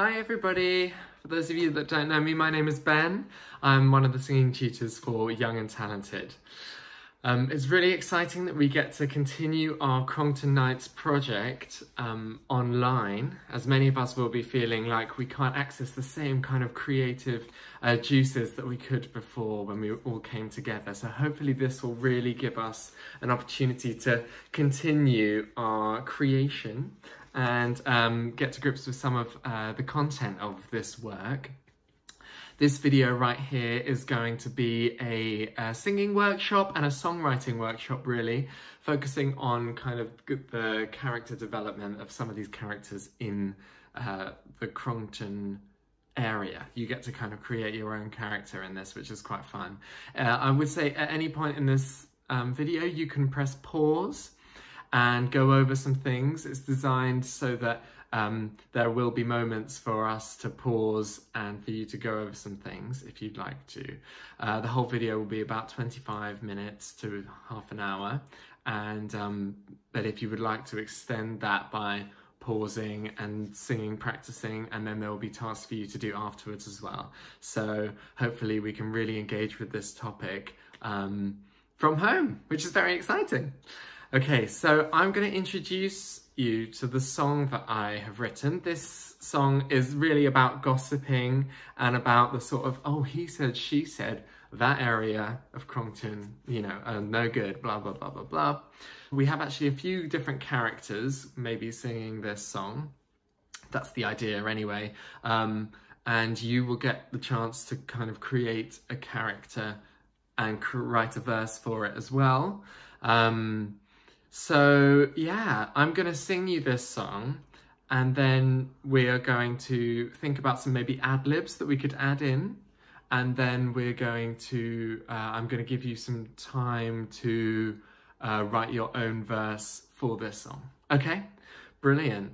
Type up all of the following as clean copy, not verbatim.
Hi everybody! For those of you that don't know me, my name is Ben. I'm one of the singing tutors for Young and Talented. It's really exciting that we get to continue our Crongton Nights project online, as many of us will be feeling like we can't access the same kind of creative juices that we could before when we all came together. So hopefully this will really give us an opportunity to continue our creation and get to grips with some of the content of this work. This video right here is going to be a singing workshop and a songwriting workshop, really, focusing on kind of the character development of some of these characters in the Crongton area. You get to kind of create your own character in this, which is quite fun. I would say at any point in this video, you can press pause and go over some things. It's designed so that there will be moments for us to pause and for you to go over some things if you'd like to. The whole video will be about 25 minutes to half an hour, and but if you would like to extend that by pausing and singing, practicing, and then there will be tasks for you to do afterwards as well. So hopefully we can really engage with this topic from home, which is very exciting. Okay, so I'm going to introduce you to the song that I have written. This song is really about gossiping and about the sort of, oh, he said, she said, that area of Crongton, you know, no good, blah, blah, blah, blah, blah. We have actually a few different characters maybe singing this song. That's the idea anyway. And you will get the chance to kind of create a character and write a verse for it as well. So yeah, I'm going to sing you this song, and then we are going to think about some maybe ad-libs that we could add in, and then we're going to, I'm going to give you some time to write your own verse for this song. Okay, brilliant.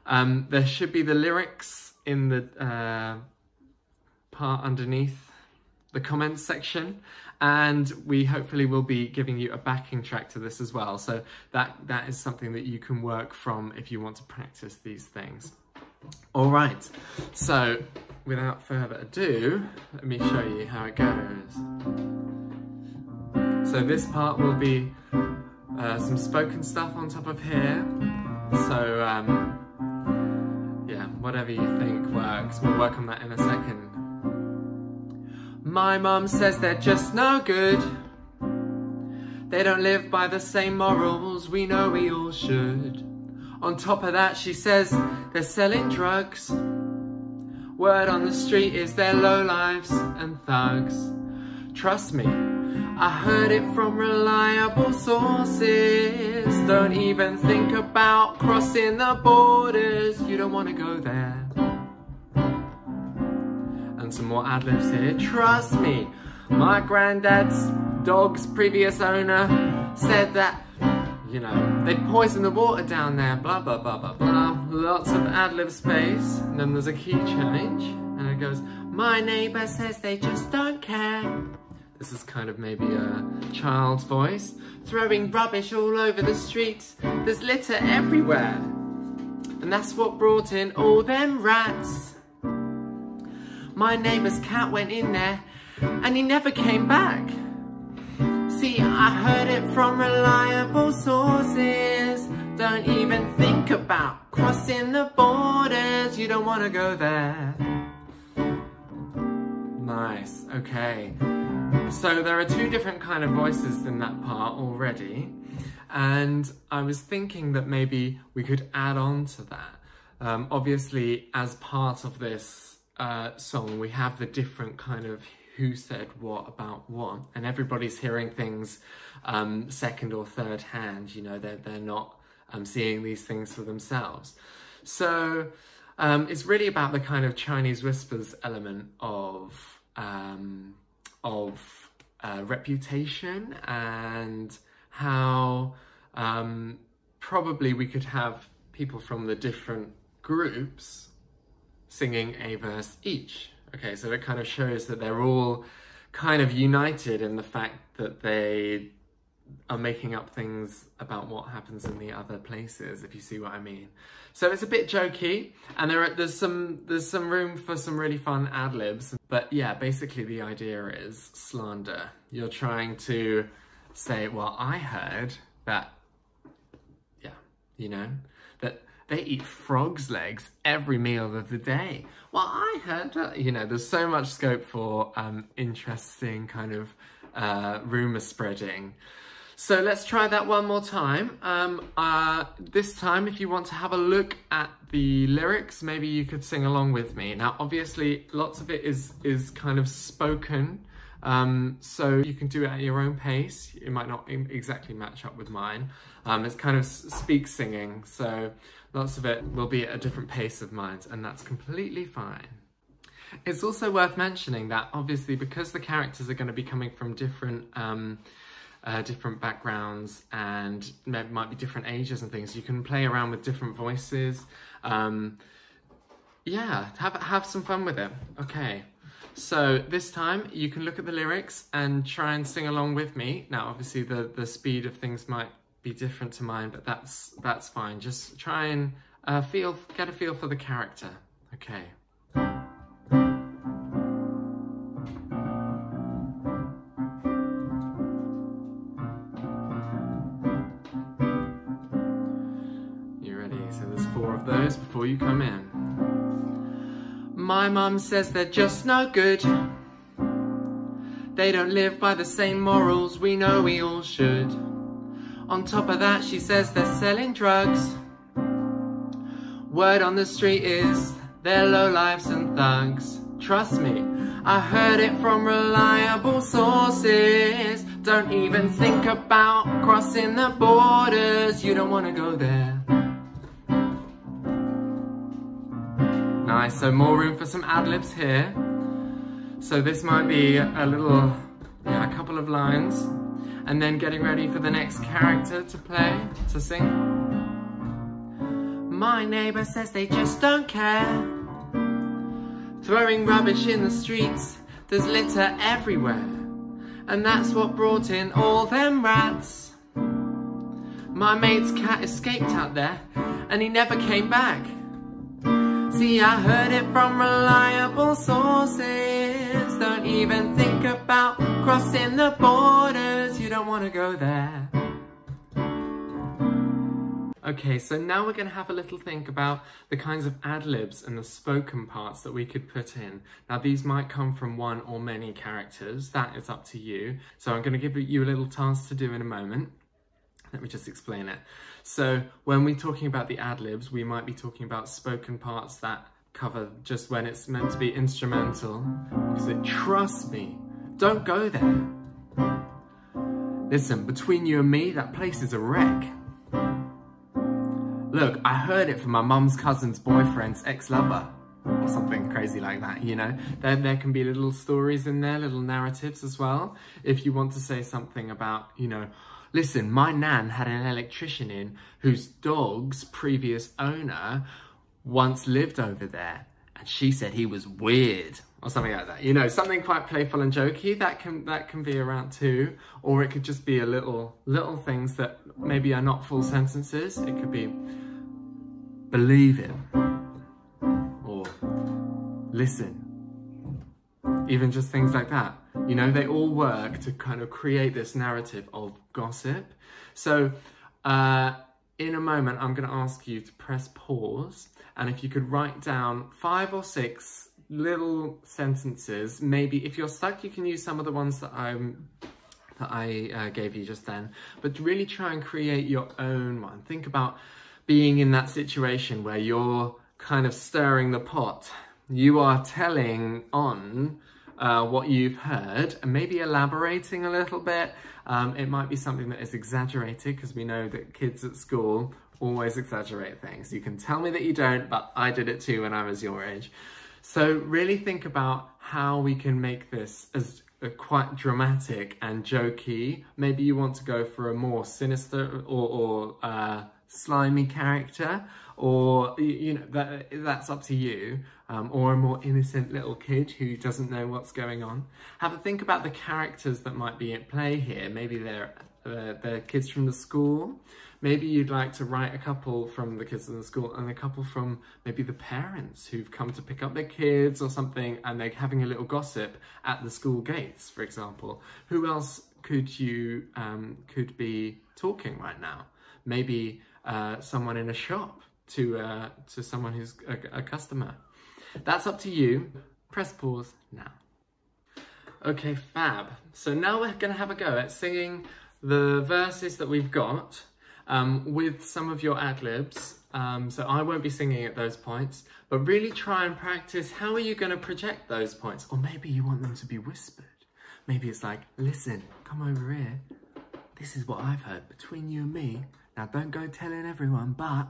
There should be the lyrics in the part underneath the comments section, and we hopefully will be giving you a backing track to this as well. So that is something that you can work from if you want to practice these things. All right, so without further ado, let me show you how it goes. So this part will be some spoken stuff on top of here. So yeah, whatever you think works. We'll work on that in a second. My mum says they're just no good. They don't live by the same morals we know we all should. On top of that, she says they're selling drugs. Word on the street is they're lowlifes and thugs. Trust me, I heard it from reliable sources. Don't even think about crossing the borders. You don't want to go there. And some more ad-libs here. Trust me, my granddad's dog's previous owner said that, you know, they poisoned the water down there, blah, blah, blah, blah, blah. Lots of ad-lib space. And then there's a key change. And it goes, my neighbour says they just don't care. This is kind of maybe a child's voice. Throwing rubbish all over the streets. There's litter everywhere. And that's what brought in all them rats. My neighbour's cat went in there and he never came back. See, I heard it from reliable sources. Don't even think about crossing the borders. You don't want to go there. Nice, okay. So there are two different kind of voices in that part already. And I was thinking that maybe we could add on to that. Obviously, as part of this song, we have the different kind of who said what about what, and everybody's hearing things second or third hand. You know, they're not seeing these things for themselves. So it's really about the kind of Chinese whispers element of reputation, and how probably we could have people from the different groups singing a verse each. Okay, so it kind of shows that they're all kind of united in the fact that they are making up things about what happens in the other places, if you see what I mean. So it's a bit jokey, and there's some room for some really fun ad-libs. But yeah, basically the idea is slander. You're trying to say, well, I heard that, yeah, you know, that they eat frogs' legs every meal of the day. Well, I heard that, you know, there's so much scope for interesting kind of rumour spreading. So let's try that one more time. This time, if you want to have a look at the lyrics, maybe you could sing along with me. Now, obviously, lots of it is kind of spoken, so you can do it at your own pace. It might not exactly match up with mine. It's kind of speak singing, so lots of it will be at a different pace of mine, and that's completely fine. It's also worth mentioning that obviously because the characters are going to be coming from different backgrounds and might be different ages and things, you can play around with different voices. Yeah, have some fun with it. Okay, so this time you can look at the lyrics and try and sing along with me. Now obviously the speed of things might be different to mine, but that's fine. Just try and get a feel for the character. Okay. So there's 4 of those before you come in. My mum says they're just no good. They don't live by the same morals we know we all should. On top of that, she says they're selling drugs. Word on the street is they're lowlifes and thugs. Trust me, I heard it from reliable sources. Don't even think about crossing the borders. You don't want to go there. Nice, so more room for some ad-libs here. So this might be a little, yeah, a couple of lines, and then getting ready for the next character to sing. My neighbour says they just don't care. Throwing rubbish in the streets, there's litter everywhere. And that's what brought in all them rats. My mate's cat escaped out there, and he never came back. See, I heard it from reliable sources. Don't even think about crossing the borders. You don't want to go there. Okay, so now we're going to have a little think about the kinds of ad-libs and the spoken parts that we could put in. Now, these might come from one or many characters. That is up to you. So I'm going to give you a little task to do in a moment. Let me just explain it. So when we're talking about the ad-libs, we might be talking about spoken parts that cover just when it's meant to be instrumental. Because trust me, don't go there. Listen, between you and me, that place is a wreck. Look, I heard it from my mum's cousin's boyfriend's ex-lover. Or something crazy like that, you know. There can be little stories in there, little narratives as well. If you want to say something about, you know, listen, my nan had an electrician in whose dog's previous owner once lived over there, and she said he was weird, or something like that. You know, something quite playful and jokey, that can be around too. Or it could just be a little things that maybe are not full sentences. It could be, believe it, or listen. Even just things like that. You know, they all work to kind of create this narrative of gossip. So in a moment, I'm going to ask you to press pause. And if you could write down 5 or 6 little sentences, maybe if you're stuck, you can use some of the ones that I gave you just then. But really try and create your own one. Think about being in that situation where you're kind of stirring the pot. You are telling on what you've heard and maybe elaborating a little bit. It might be something that is exaggerated, because we know that kids at school always exaggerate things. You can tell me that you don't, but I did it too when I was your age. So really think about how we can make this as quite dramatic and jokey. Maybe you want to go for a more sinister or slimy character, or, you know, that's up to you, or a more innocent little kid who doesn't know what's going on. Have a think about the characters that might be at play here. Maybe they're kids from the school. Maybe you'd like to write a couple from the kids in the school and a couple from maybe the parents who've come to pick up their kids or something, and they're having a little gossip at the school gates, for example. Who else could you could be talking right now? Maybe someone in a shop to someone who's a customer. That's up to you. Press pause now. Okay, fab. So now we're going to have a go at singing the verses that we've got with some of your ad-libs. So I won't be singing at those points, but really try and practice how are you going to project those points. Or maybe you want them to be whispered. Maybe it's like, listen, come over here. This is what I've heard between you and me. Now don't go telling everyone, but...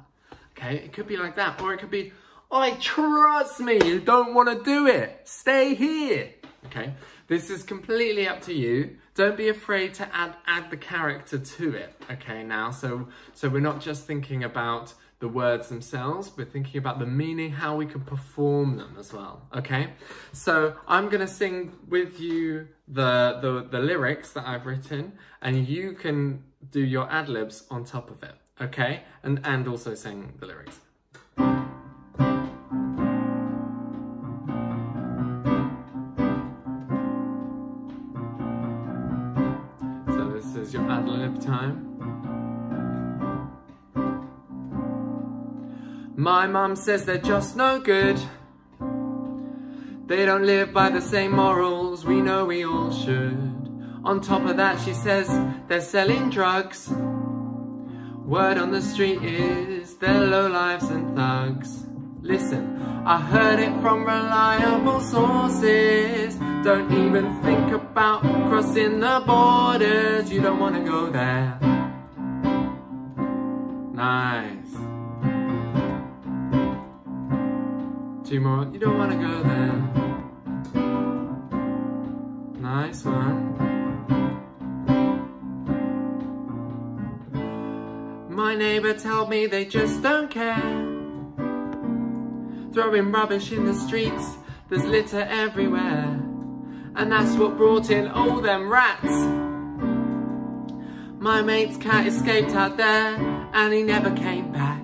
Okay, it could be like that. Or it could be, oi, trust me, you don't want to do it. Stay here. Okay, this is completely up to you. Don't be afraid to add the character to it. Okay, now, so we're not just thinking about the words themselves, we're thinking about the meaning, how we can perform them as well. Okay, so I'm gonna sing with you the lyrics that I've written, and you can do your ad-libs on top of it. Okay, and also sing the lyrics. So this is your ad-lib time. My mum says they're just no good. They don't live by the same morals we know we all should. On top of that, she says they're selling drugs. Word on the street is they're lowlifes and thugs. Listen, I heard it from reliable sources. Don't even think about crossing the borders. You don't want to go there. Nice. Two more. You don't want to go there. Nice one. My neighbour told me they just don't care. Throwing rubbish in the streets, there's litter everywhere. And that's what brought in all them rats. My mate's cat escaped out there and he never came back.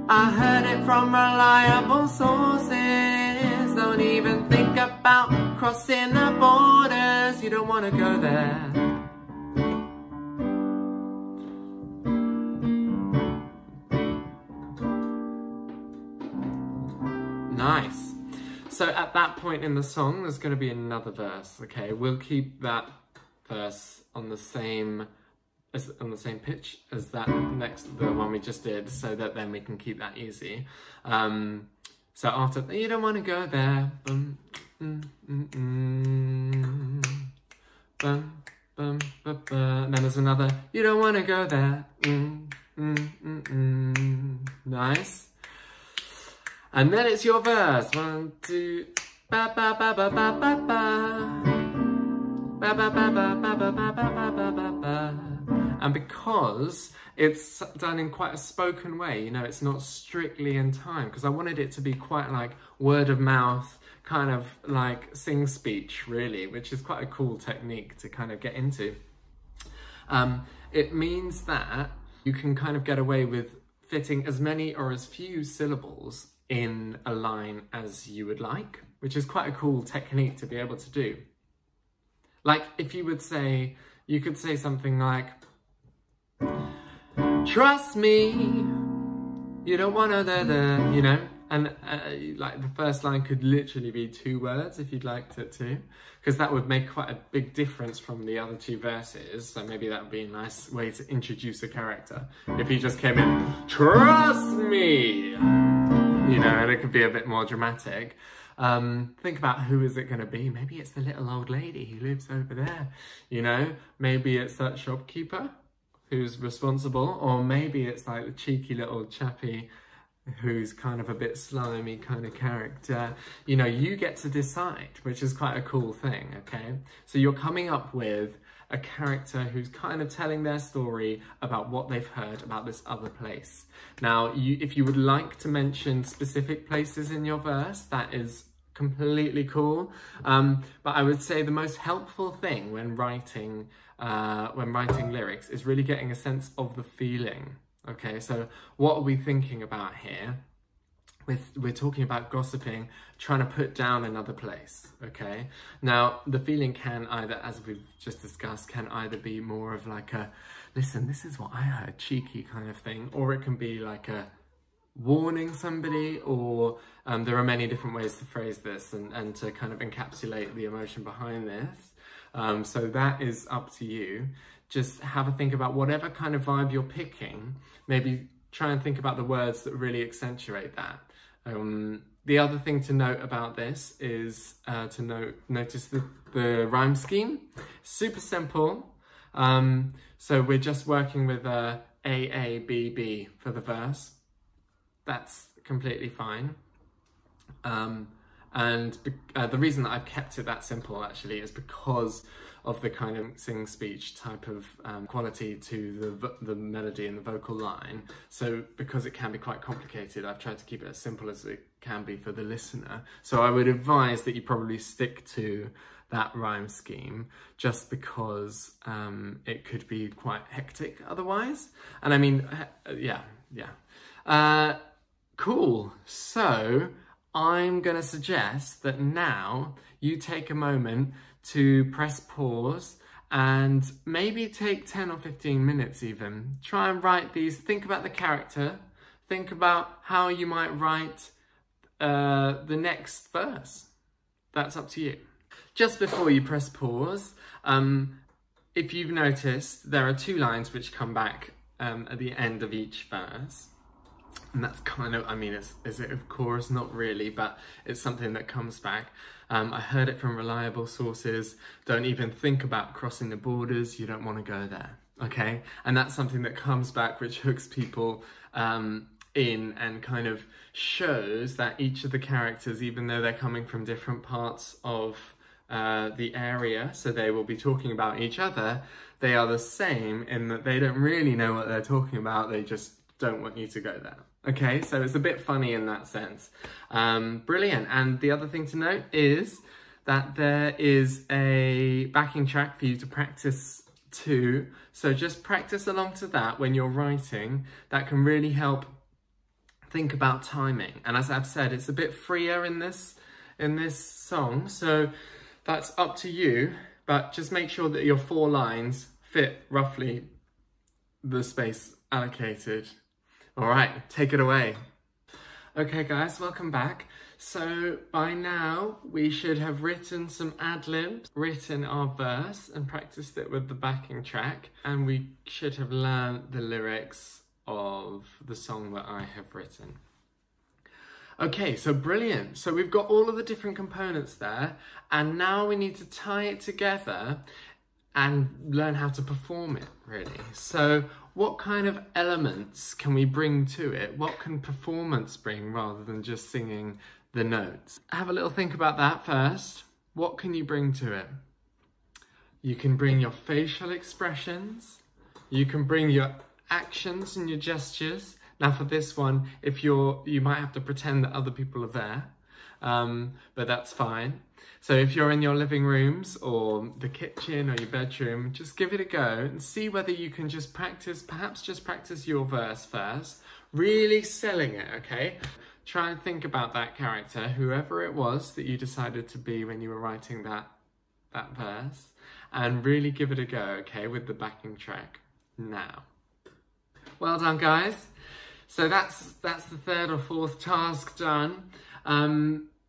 I heard it from reliable sources. Don't even think about crossing the borders. You don't want to go there. Nice. So at that point in the song, there's going to be another verse. Okay, we'll keep that verse on the same pitch as that the one we just did, so that then we can keep that easy. So after you don't want to go there. And then there's another. You don't want to go there. Nice. And then it's your verse. 1, 2, ba ba ba ba ba ba ba. Ba ba ba ba ba ba ba ba ba ba ba. And because it's done in quite a spoken way, you know, it's not strictly in time, because I wanted it to be quite like word of mouth, kind of like sing speech, really, which is quite a cool technique to kind of get into. It means that you can kind of get away with fitting as many or as few syllables in a line as you would like, which is quite a cool technique to be able to do. Like if you would say, you could say something like, trust me, you don't want to, you know, and like the first line could literally be 2 words if you'd liked it to, because that would make quite a big difference from the other 2 verses. So maybe that would be a nice way to introduce a character. If he just came in, trust me, you know, and it could be a bit more dramatic. Think about who is it going to be. Maybe it's the little old lady who lives over there, you know, maybe it's that shopkeeper who's responsible, or maybe it's like the cheeky little chappy who's kind of a bit slimy kind of character. You know, you get to decide, which is quite a cool thing, okay? So you're coming up with a character who's kind of telling their story about what they've heard about this other place. Now, if you would like to mention specific places in your verse, that is completely cool. But I would say the most helpful thing when writing lyrics is really getting a sense of the feeling. Okay, so what are we thinking about here? We're talking about gossiping, trying to put down another place, okay? Now, the feeling can either, as we've just discussed, can either be more of like a, listen, this is what I heard, cheeky kind of thing, or it can be like a warning somebody, or there are many different ways to phrase this and to kind of encapsulate the emotion behind this. So that is up to you. Just have a think about whatever kind of vibe you're picking. Maybe try and think about the words that really accentuate that. The other thing to note about this is notice the rhyme scheme. Super simple. So we're just working with A, B, B for the verse. That's completely fine. And the reason that I've kept it that simple actually is because of the kind of sing-speech type of quality to the melody and the vocal line. So because it can be quite complicated, I've tried to keep it as simple as it can be for the listener. So I would advise that you probably stick to that rhyme scheme, just because it could be quite hectic otherwise. And I mean, yeah. Cool. So I'm going to suggest that now you take a moment to press pause and maybe take 10 or 15 minutes even. Try and write these, think about the character, think about how you might write the next verse. That's up to you. Just before you press pause, if you've noticed, there are 2 lines which come back at the end of each verse. And that's kind of, I mean, is it a chorus? Not really, but it's something that comes back. I heard it from reliable sources. Don't even think about crossing the borders. You don't want to go there, okay? And that's something that comes back, which hooks people in and kind of shows that each of the characters, even though they're coming from different parts of the area, so they will be talking about each other, they are the same in that they don't really know what they're talking about. They just don't want you to go there. Okay, so it's a bit funny in that sense. Brilliant. And the other thing to note is that there is a backing track for you to practice to. So just practice along to that when you're writing. That can really help think about timing. And as I've said, it's a bit freer in this song, so that's up to you. But just make sure that your 4 lines fit roughly the space allocated. All right, take it away. Okay guys, welcome back. So by now we should have written some ad-libs, written our verse and practiced it with the backing track, and we should have learned the lyrics of the song that I have written. Okay, so brilliant. So we've got all of the different components there, and now we need to tie it together and learn how to perform it, really. So what kind of elements can we bring to it? What can performance bring rather than just singing the notes? Have a little think about that first. What can you bring to it? You can bring your facial expressions. You can bring your actions and your gestures. Now for this one, you might have to pretend that other people are there, but that's fine. So if you're in your living rooms or the kitchen or your bedroom, just give it a go and see whether you can just practice, perhaps just practice your verse first, really selling it, okay? Try and think about that character, whoever it was that you decided to be when you were writing that verse, and really give it a go, okay, with the backing track now. Well done, guys. So that's the 3rd or 4th task done.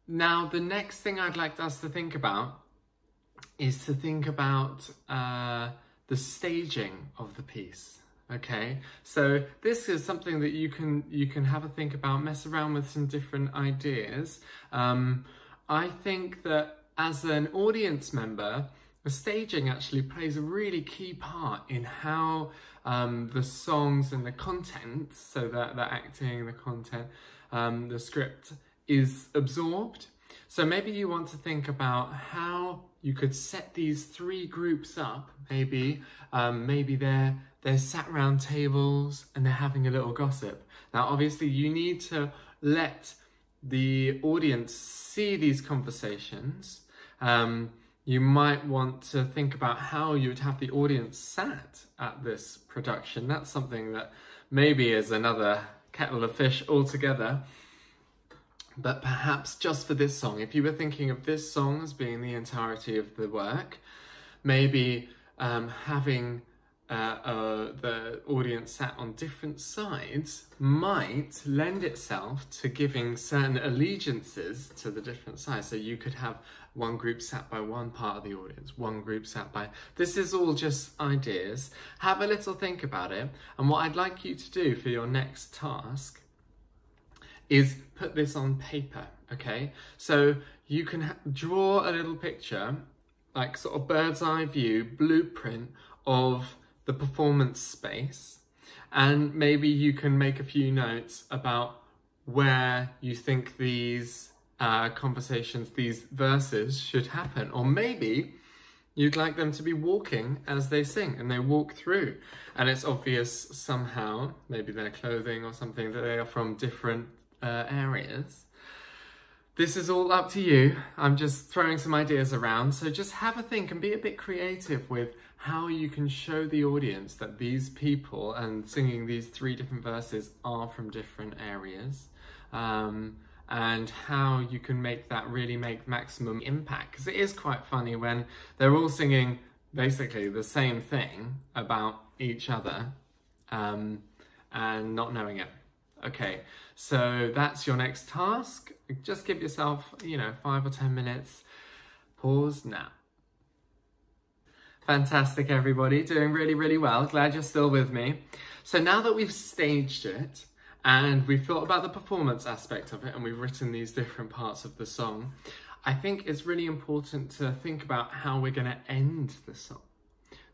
Now, the next thing I'd like us to think about is to think about the staging of the piece. Okay, so this is something that you can have a think about, mess around with some different ideas. I think that as an audience member, the staging actually plays a really key part in how the songs and the content, so that the acting, the content, the script is absorbed. So maybe you want to think about how you could set these three groups up. Maybe they're sat around tables and they're having a little gossip. Now, obviously, you need to let the audience see these conversations. You might want to think about how you would have the audience sat at this production. That's something that maybe is another kettle of fish altogether. But perhaps just for this song, if you were thinking of this song as being the entirety of the work, maybe having the audience sat on different sides might lend itself to giving certain allegiances to the different sides. So you could have one group sat by one part of the audience, one group sat by... This is all just ideas. Have a little think about it. And what I'd like you to do for your next task is put this on paper, okay? So you can draw a little picture, like sort of bird's eye view, blueprint of the performance space, and maybe you can make a few notes about where you think these conversations, these verses should happen. Or maybe you'd like them to be walking as they sing and they walk through, and it's obvious somehow, maybe their clothing or something, that they are from different areas. This is all up to you. I'm just throwing some ideas around, so just have a think and be a bit creative with how you can show the audience that these people and singing these three different verses are from different areas, and how you can make that really make maximum impact. Because it is quite funny when they're all singing basically the same thing about each other and not knowing it. Okay, so that's your next task. Just give yourself, 5 or 10 minutes. Pause now. Fantastic, everybody. Doing really, really well. Glad you're still with me. So now that we've staged it and we've thought about the performance aspect of it and we've written these different parts of the song, I think it's really important to think about how we're going to end the song.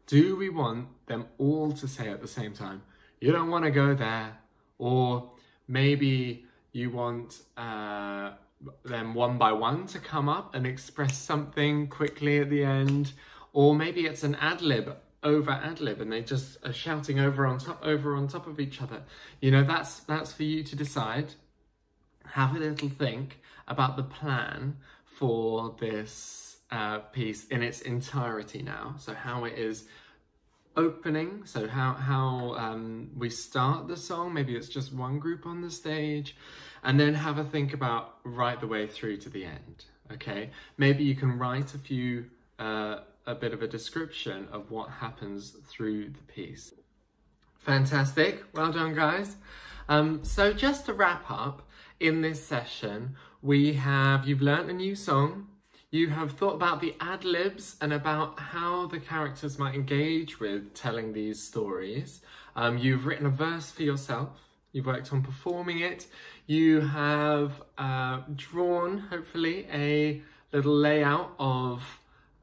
Do we want them all to say at the same time, "You don't want to go there"? Or maybe you want them one by one to come up and express something quickly at the end. Or maybe it's an ad-lib over ad-lib and they just are shouting over on top of each other. That's for you to decide. Have a little think about the plan for this piece in its entirety now. So how it is opening, so how we start the song, maybe it's just one group on the stage, and then have a think about right the way through to the end, okay? Maybe you can write a bit of a description of what happens through the piece. Fantastic, well done guys. So just to wrap up, in this session, you've learnt a new song. You have thought about the ad-libs and about how the characters might engage with telling these stories. You've written a verse for yourself. You've worked on performing it. You have drawn, hopefully, a little layout of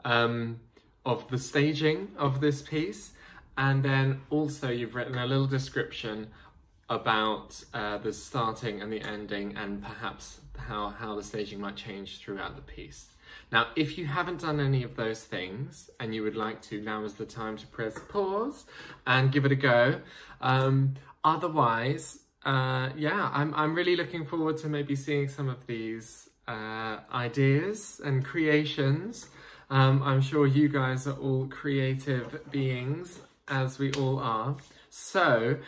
the staging of this piece. And then also you've written a little description about the starting and the ending and perhaps how the staging might change throughout the piece. Now, if you haven't done any of those things and you would like to, now is the time to press pause and give it a go. Otherwise, I'm really looking forward to maybe seeing some of these ideas and creations. I'm sure you guys are all creative beings, as we all are. So,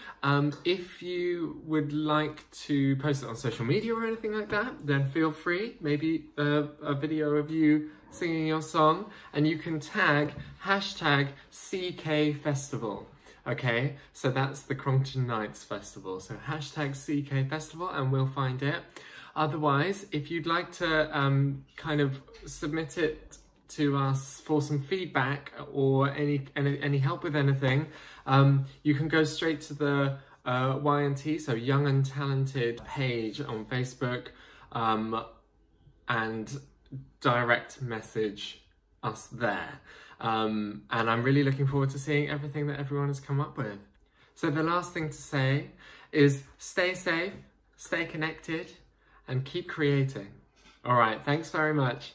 if you would like to post it on social media or anything like that, then feel free. Maybe a video of you singing your song, and you can tag #CKFestival. Okay, so that's the Crongton Nights Festival. So #CKFestival, and we'll find it. Otherwise, if you'd like to kind of submit it to us for some feedback or any help with anything, you can go straight to the YNT, so Young and Talented page on Facebook, and direct message us there. And I'm really looking forward to seeing everything that everyone has come up with. So the last thing to say is stay safe, stay connected, and keep creating. All right, thanks very much.